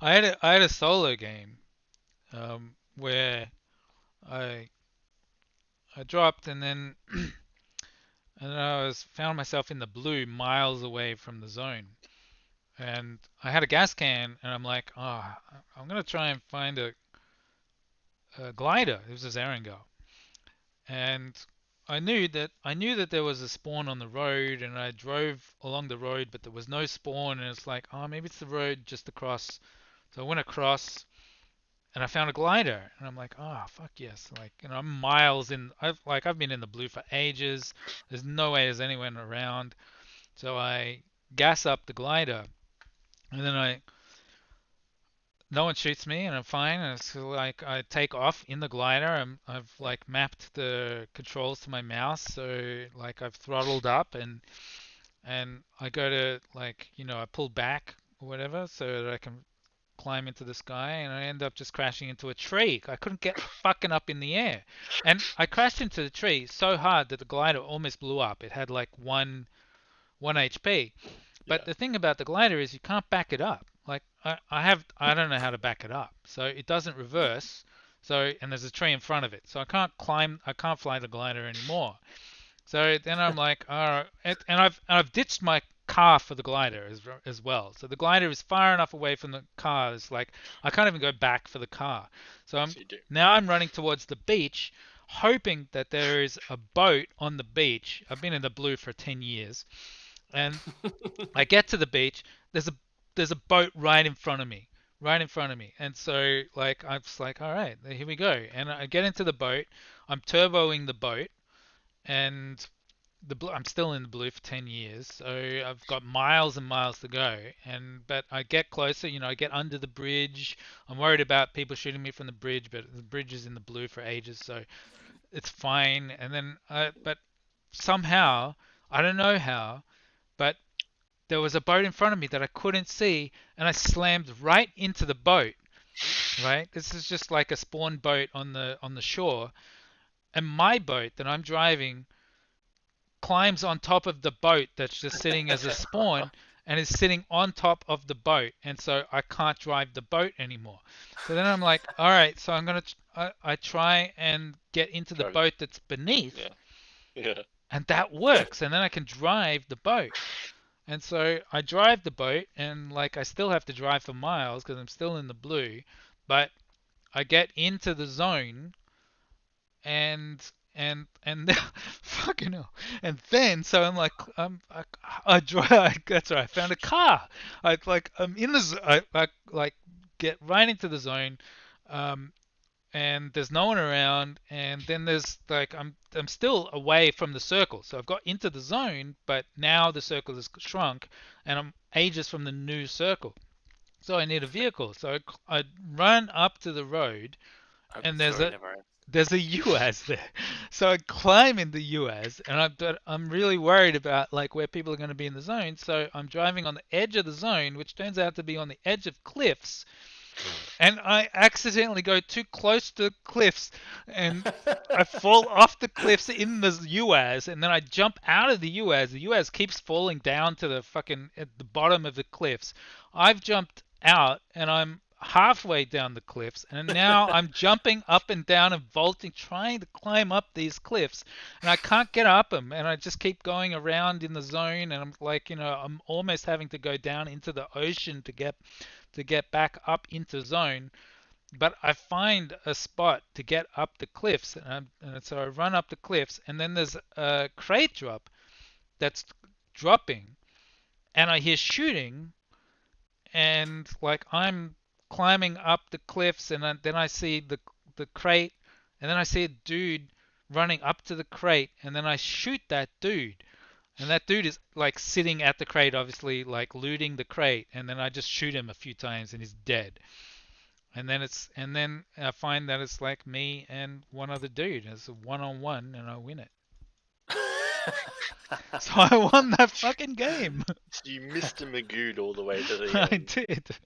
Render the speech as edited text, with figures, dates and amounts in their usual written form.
I had a solo game where I I dropped and then I was found myself in the blue miles away from the zone. And I had a gas can and I'm like, oh, I'm gonna try and find a glider. It was a Zarengo. And I knew that there was a spawn on the road, and I drove along the road, but there was no spawn, and it's like, oh, maybe it's the road just across. So I went across, and I found a glider, and I'm like, oh, fuck yes! Like, I'm miles in. I've been in the blue for ages. There's no way there's anyone around. So I gas up the glider, and then I no one shoots me and I'm fine. And it's like I take off in the glider. I've like mapped the controls to my mouse, so like I've throttled up and I go to like I pull back or whatever so that I can climb into the sky, and I end up just crashing into a tree. I couldn't get fucking up in the air, and I crashed into the tree so hard that the glider almost blew up. It had like one HP. But Yeah. the thing about the glider is you can't back it up. Like I don't know how to back it up. So it doesn't reverse. So and there's a tree in front of it. So I can't fly the glider anymore. So then I'm like, all right, and I've ditched my car for the glider as well. So the glider is far enough away from the car. It's like I can't even go back for the car. So So you do. I'm running towards the beach, hoping that there is a boat on the beach. I've been in the blue for 10 years, and I get to the beach. There's a boat right in front of me, right in front of me. And so like I'm just like, all right, here we go. And I get into the boat. I'm turboing the boat, and I'm still in the blue for 10 years, so I've got miles and miles to go. And but I get closer, I get under the bridge. I'm worried about people shooting me from the bridge, but the bridge is in the blue for ages, so it's fine. And then, but somehow, I don't know how, but there was a boat in front of me that I couldn't see, and I slammed right into the boat. Right, this is just like a spawn boat on the shore, and my boat that I'm driving climbs on top of the boat that's just sitting as a spawn and is sitting on top of the boat, and so I can't drive the boat anymore. So then I'm like, all right, so I try and get into the Try to. boat that's beneath, Yeah. Yeah. and that works, and then I can drive the boat. And so I drive the boat, and like I still have to drive for miles because I'm still in the blue, but I get into the zone, and fucking hell. And then so I'm like I drive. That's right. I found a car. I'm in the I like get right into the zone. Um, and there's no one around, and then there's like I'm still away from the circle, so I've got into the zone, but now the circle has shrunk, and I'm ages from the new circle, so I need a vehicle. So I run up to the road, I hope the and story never ends. there's a US there. So I climb in the US, and I'm really worried about like where people are going to be in the zone. So I'm driving on the edge of the zone, which turns out to be on the edge of cliffs, and I accidentally go too close to the cliffs, and I fall off the cliffs in the US, and then I jump out of the US. The US keeps falling down to the fucking at the bottom of the cliffs. I've jumped out, and I'm halfway down the cliffs, and now I'm jumping up and down and vaulting, trying to climb up these cliffs, and I can't get up them, and I just keep going around in the zone, and I'm like, I'm almost having to go down into the ocean to get back up into zone. But I find a spot to get up the cliffs, and so I run up the cliffs, and then there's a crate drop that's dropping, and I hear shooting, and like I'm climbing up the cliffs, and then I see the crate, and then I see a dude running up to the crate, and then I shoot that dude. And that dude is like sitting at the crate, obviously, like looting the crate, and then I just shoot him a few times and he's dead. And then I find that it's like me and one other dude. It's a one on one, and I win it. So I won that fucking game. You Mr. Magoo all the way to the I end. did.